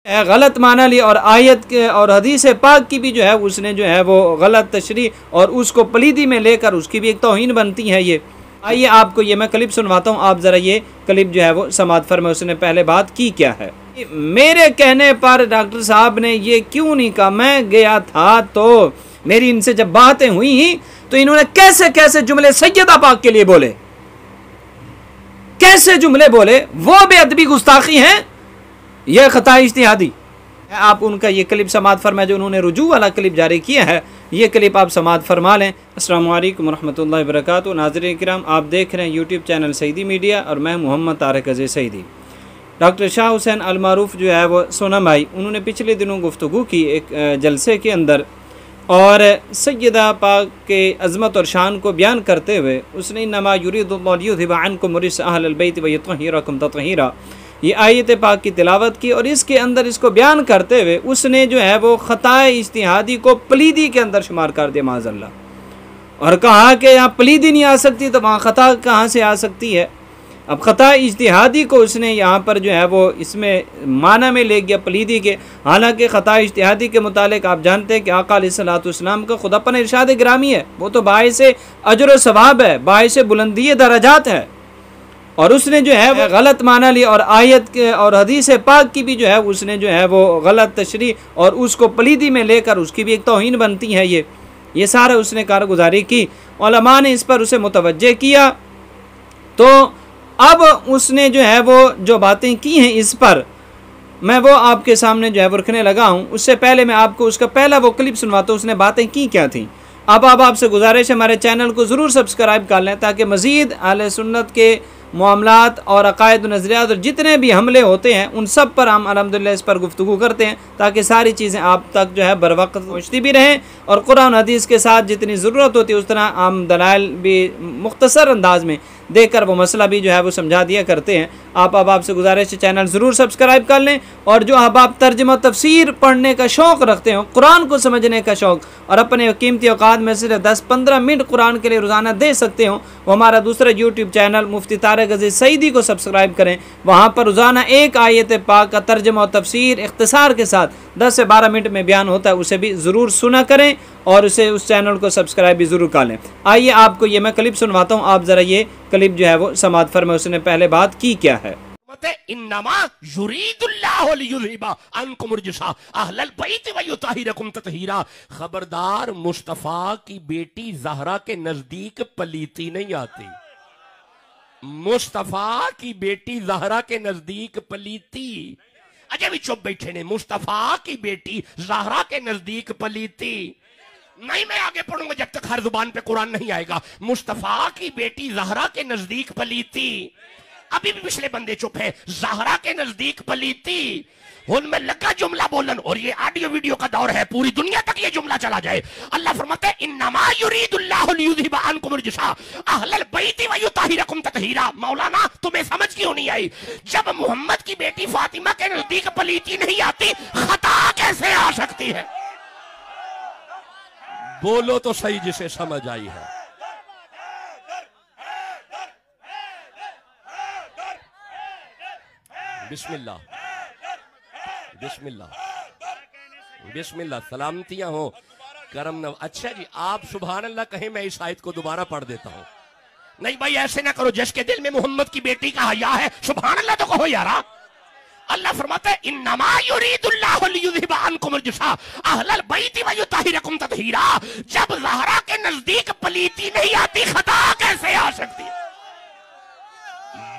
गलत माना ली और आयत के और हदीस पाक की भी जो है उसने जो है वो गलत तशरीह और उसको पलीदी में लेकर उसकी भी एक तौहीन बनती है। ये आइए आपको ये मैं क्लिप सुनवाता हूँ, आप ज़रा ये क्लिप जो है वो समाअत फरमाएं उसने पहले बात की क्या है। मेरे कहने पर डॉक्टर साहब ने ये क्यों नहीं कहा, मैं गया था तो मेरी इनसे जब बातें हुई तो इन्होंने कैसे कैसे जुमले सैयदा पाक के लिए बोले, कैसे जुमले बोले, वो बेअदबी गुस्ताखी हैं, यह खता इज्तिहादी। आप उनका ये क्लिप समाअत फरमाएं जो उन्होंने रुजू वाला क्लिप जारी किया है, ये क्लिप आप समाअत फरमा लें। अस्सलाम वालेकुम रहमतुल्लाहि व बरकातुहू। नाज़रीन किराम, आप देख रहे हैं यूट्यूब चैनल सईदी मीडिया और मैं मोहम्मद तारिक अज़ीज़ सईदी। डॉक्टर शाह हुसैन अल मारूफ जो है वो सोनम भाई, उन्होंने पिछले दिनों गुफ्तगू की एक जलसे के अंदर और सैयदा पाक के अज़मत और शान को बयान करते हुए उसने इन्नमा युरीदुल्लाहु लियुज़हिबा अन्कुम रिज्स अहलल बैत व युतहिरकुम तत्हीरा ये आयत पाक की तिलावत की और इसके अंदर इसको बयान करते हुए उसने जो है वो ख़ताए इज्तिहादी को पलीदी के अंदर शुमार कर दिया माज़अल्लाह, और कहा कि यहाँ पलीदी नहीं आ सकती तो वहाँ ख़ता कहाँ से आ सकती है। अब ख़ता इज्तिहादी को उसने यहाँ पर जो है वो इसमें माना में ले गया पलीदी के, हालांकि ख़ता इज्तिहादी के मुतालिक आप जानते हैं कि आका अलैहिस्सलातु वस्सलाम का खुद अपना इरशाद गिरामी है, वो तो बाइसे अजर व सवाब है, बाइसे बुलंदी दराजात है, और उसने जो है वो गलत माना ली और आयत के और हदीस पाक की भी जो है उसने जो है वो गलत तशरीह और उसको पलीदी में लेकर उसकी भी एक तौहीन बनती है। ये सारा उसने कारगुजारी की, उलमा ने इस पर उसे मुतवज्जे किया, तो अब उसने जो है वो जो बातें की हैं इस पर मैं वो आपके सामने जो है वो रखने लगा हूँ। उससे पहले मैं आपको उसका पहला वो क्लिप सुनवाता हूँ, उसने बातें की क्या थी। अब आपसे गुजारिश है हमारे चैनल को ज़रूर सब्सक्राइब कर लें ताकि मज़ीद अहले सुन्नत के मामलात और अकायद नज़रियात और जितने भी हमले होते हैं उन सब पर हम अल्हम्दुलिल्लाह इस पर गुफ्तगू करते हैं ताकि सारी चीज़ें आप तक जो है बर वक्त पहुँचती भी रहें और कुरान हदीस के साथ जितनी ज़रूरत होती है उस तरह हम दलाइल भी मुख्तसर अंदाज में देकर वो मसला भी जो है वो समझा दिया करते हैं। आपसे गुजारिश है चैनल ज़रूर सब्सक्राइब कर लें, और जो आप तर्जुमा तफसीर पढ़ने का शौक़ रखते हो, कुरान को समझने का शौक़ और अपने कीमती औकात में सिर्फ 10-15 मिनट कुरान के लिए रोज़ाना दे सकते हो, वो हमारा दूसरा यूट्यूब चैनल मुफ्ती तारिक अज़ीज़ सईदी को सब्सक्राइब करें। वहाँ पर रोज़ाना एक आयत पाक का तर्जुमा और तफसीर इख्तिसार के साथ 10 से 12 मिनट में बयान होता है, उसे भी ज़रूर सुना करें और उस चैनल को सब्सक्राइब भी ज़रूर कर लें। आइए आपको ये मैं क्लिप सुनवाता हूँ, आप ज़रा ये क्लिप जो है वो समाअत फरमाएं उसने पहले बात की क्या है। इन्नमा युरीदुल्लाहु लियुज़हिबा अन्कुम रिज्स अहलल बैत व युतहिरकुम तत्हीरा। खबरदार, मुस्तफा की बेटी ज़हरा के नजदीक पलीती नहीं आती। मुस्तफा की बेटी ज़हरा के नजदीक पलीती, अजय भी चुप बैठे ने। मुस्तफा की बेटी ज़हरा के नजदीक पलीती नहीं, मैं आगे पढ़ूंगा जब तक हर जुबान पे कुरान नहीं आएगा। मुस्तफा की बेटी ज़हरा के नजदीक पलीती, अभी भी पिछले बंदे चुप है। ज़हरा के नजदीक पलीती, उनमें लगा जुमला बोलन, और ये ऑडियो वीडियो का दौर है, पूरी दुनिया तक ये जुमला चला जाए। अल्लाह फरमाता है इन्नमा युरीदुल्लाहु लियुज़हिबा अन्कुम रिज्स अहलल बैत व युतहिरकुम तत्हीरा। मौलाना, तुम्हें समझ क्यों नहीं आई? जब मोहम्मद की बेटी फातिमा के नजदीक पलीती नहीं आती, खता कैसे आ सकती है? बोलो तो सही जिसे समझ आई है। बिस्मिल्लाह बिस्मिल्लाह बिस्मिल्लाह, सलामतियां हो, करम न। अच्छा जी, आप सुभान अल्लाह कहें, मैं इस आयत को दोबारा पढ़ देता हूं। नहीं भाई, ऐसे ना करो, जिसके दिल में मोहम्मद की बेटी का हया है सुभान अल्लाह तो कहो यारा। अल्लाह फरमाता है इन्नमा युरीदुल्लाहु लियुज़हिबा अन्कुम रिज्स अहलल बैत व युतहिरकुम तत्हीरा। जब ज़हरा के नजदीक पलीती नहीं आती, खता कैसे आ सकती है?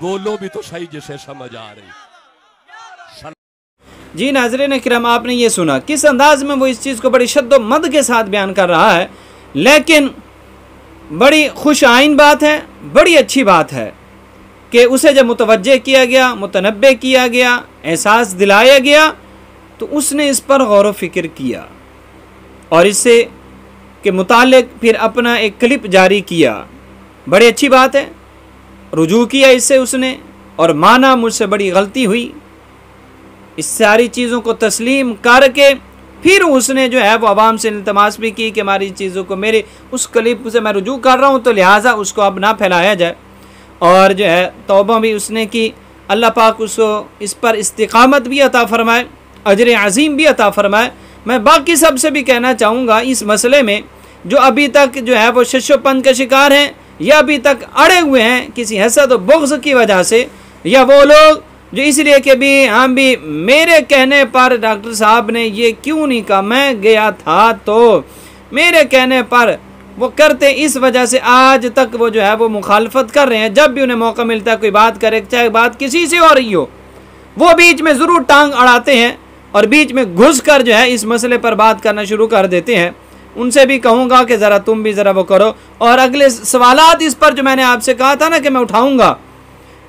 बोलो भी तो सही जिसे समझ आ रही। जी नाज़रीन किराम, आपने ये सुना किस अंदाज में वो इस चीज़ को बड़ी शद्दो मद के साथ बयान कर रहा है, लेकिन बड़ी खुश आइन बात है, बड़ी अच्छी बात है कि उसे जब मुतवज्जे किया गया, मुतनब्बे किया गया, एहसास दिलाया गया, तो उसने इस पर गौर व फिक्र किया और इससे के मुतालिक फिर अपना एक क्लिप जारी किया। बड़ी अच्छी बात है, रुजू किया इससे उसने और माना मुझसे बड़ी गलती हुई। इस सारी चीज़ों को तस्लीम करके फिर उसने जो है वो आवाम से इल्तमास भी की कि हमारी चीज़ों को, मेरे उस क्लिप से मैं रुजू कर रहा हूँ तो लिहाजा उसको अब ना फैलाया जाए, और जो है तौबा भी उसने की। अल्लाह पाक उसको इस पर इस्तिकामत भी अता फरमाए अजर अजीम भी अता फरमाए। मैं बाकी सबसे भी कहना चाहूँगा इस मसले में, जो अभी तक जो है वो शशोपन के शिकार हैं या अभी तक अड़े हुए हैं किसी हसद और बुग़्ज़ की वजह से, या वो लोग जो इसलिए कि भी हम भी मेरे कहने पर डॉक्टर साहब ने ये क्यों नहीं कहा, मैं गया था तो मेरे कहने पर वो करते, इस वजह से आज तक वो जो है वो मुखालफत कर रहे हैं। जब भी उन्हें मौका मिलता है कोई बात करे, चाहे बात किसी से हो रही हो, वो बीच में ज़रूर टांग अड़ाते हैं और बीच में घुस कर जो है इस मसले पर बात करना शुरू कर देते हैं। उनसे भी कहूँगा कि ज़रा तुम भी ज़रा वो करो, और अगले सवालात इस पर जो मैंने आपसे कहा था ना कि मैं उठाऊँगा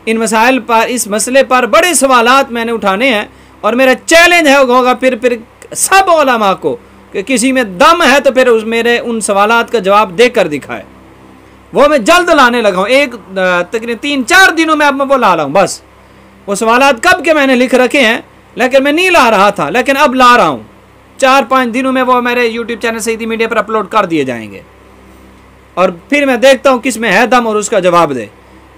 इन मसाइल पर, इस मसले पर बड़े सवालात मैंने उठाने हैं, और मेरा चैलेंज है होगा फिर सब उलमा को कि किसी में दम है तो फिर उस मेरे उन सवालात का जवाब देकर दिखाए। वो मैं जल्द लाने लगा हूँ, एक तकरीबन 3-4 दिनों में अब मैं वो ला रहा हूँ। बस वो सवालात कब के मैंने लिख रखे हैं, लेकिन मैं नहीं ला रहा था, लेकिन अब ला रहा हूँ। 4-5 दिनों में वो मेरे यूट्यूब चैनल सईदी मीडिया पर अपलोड कर दिए जाएंगे, और फिर मैं देखता हूँ किस में है दम और उसका जवाब दे।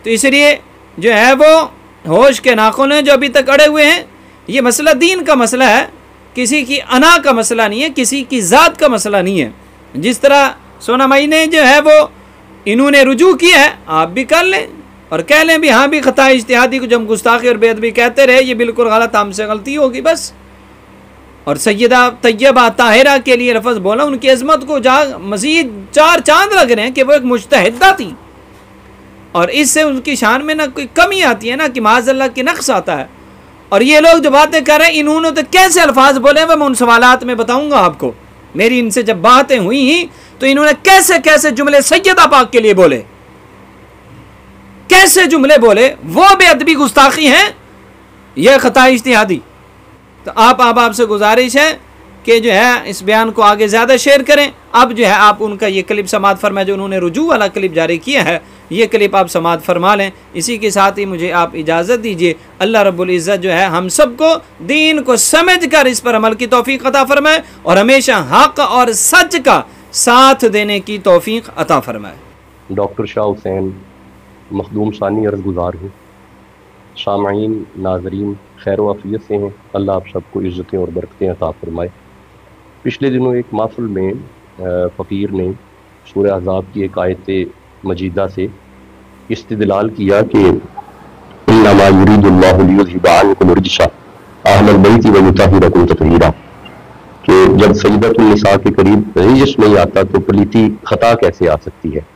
तो इसलिए जो है वो होश के नाखून हैं जो अभी तक अड़े हुए हैं। ये मसला दीन का मसला है, किसी की अना का मसला नहीं है, किसी की ज़ात का मसला नहीं है। जिस तरह सोना मई ने जो है वो इन्होंने रुजू किया है, आप भी कर लें और कह लें भी हाँ भी ख़ता इज्तिहादी को जब गुस्ताखी और बेअदबी कहते रहे, ये बिल्कुल गलत, हमसे गलती होगी बस। और सैयदा तैयबा ताहिरा के लिए लफ्ज़ बोला, उनकी अज़मत को मज़ीद 4 चांद लग रहे हैं कि वो एक मुज्तहिदा थी, और इससे उनकी शान में ना कोई कमी आती है ना कि माज़अल्लाह की नक्स आता है। और ये लोग जो बातें कर रहे हैं, इन्होंने तो कैसे अल्फाज बोले वह मैं उन सवालात में बताऊंगा आपको। मेरी इनसे जब बातें हुई ही तो इन्होंने कैसे कैसे जुमले सैयदा पाक के लिए बोले, कैसे जुमले बोले, वो बेअदबी गुस्ताखी हैं, यह ख़ता इज्तिहादी। तो आपसे गुजारिश है कि जो है इस बयान को आगे ज़्यादा शेयर करें। अब जो है आप उनका ये क्लिप समात फरमाएं, जो उन्होंने रुजू वाला क्लिप जारी किया है, ये क्लिप आप समात फरमा लें। इसी के साथ ही मुझे आप इजाज़त दीजिए। अल्लाह रब्बुल इज़्ज़त जो है हम सबको दीन को समझ कर इस पर अमल की तौफीक अता फरमाए, और हमेशा हक़ और सच का साथ देने की तौफीक अता फरमाए। डॉक्टर शाह हुसैन मखदूम सानी अर्ज़ गुज़ार हूँ। सामाईन नाज़रीन खैर वाफ़ियत से हैं, अल्लाह आप सबको इज़्ज़तें और बरकतें अता फरमाए। पिछले दिनों एक महफ़िल में फ़कीर ने सूरह अहज़ाब की एक आयत मजीदा से इस्तिदलाल किया कि इन्नमा युरीदुल्लाहु लियुज़हिबा अन्कुम रिज्सा अहलल बैति व युतहिरकुम तत्हीरा, कि जब सय्यदतुन निसा के करीब रिज्स नहीं आता तो पलीती ख़ता कैसे आ सकती है।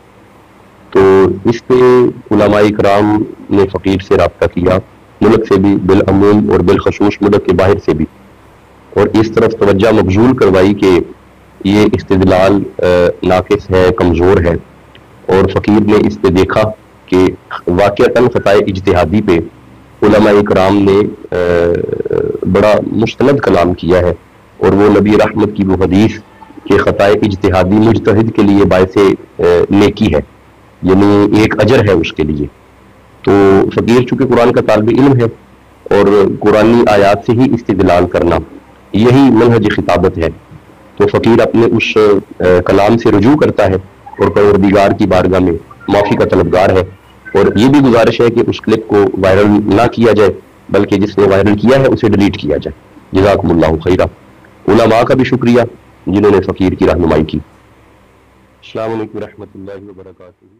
तो इस पे उलमाए इकराम ने फ़कीर से रब्ता किया, मुल्क से भी बिलअमूम और बिलखसूस मुल्क के बाहर से भी, और इस तरफ तवज्जो मबजूल करवाई कि ये इस्तिदलाल नाकिस है, कमज़ोर है। और फ़कीर ने इस पे देखा कि वाक़अतन ख़ताए इज्तिहादी पे उलमाए इकराम ने बड़ा मुस्तनद कलाम किया है, और वो नबी रहमत की वो हदीस कि ख़ताए इज्तिहादी मुज्तहिद के लिए बायसे नेकी है, यानी एक अजर है उसके लिए। तो फ़कीर चूँकि कुरान का तालिब इल्म है और कुरानी आयात से ही इस्तिदलाल करना यही मनहज खिताबत है, तो फ़कीर अपने उस कलाम से रुजू करता है और परवरदिगार की बारगाह में माफ़ी का तलबगार है। और ये भी गुजारिश है कि उस क्लिप को वायरल ना किया जाए, बल्कि जिसने वायरल किया है उसे डिलीट किया जाए। जज़ाकुमुल्लाहु खैरा। उलमा का भी शुक्रिया जिन्होंने फ़कीर की रहनुमाई की। अस्सलामु अलैकुम व रहमतुल्लाहि व बरकातुहू।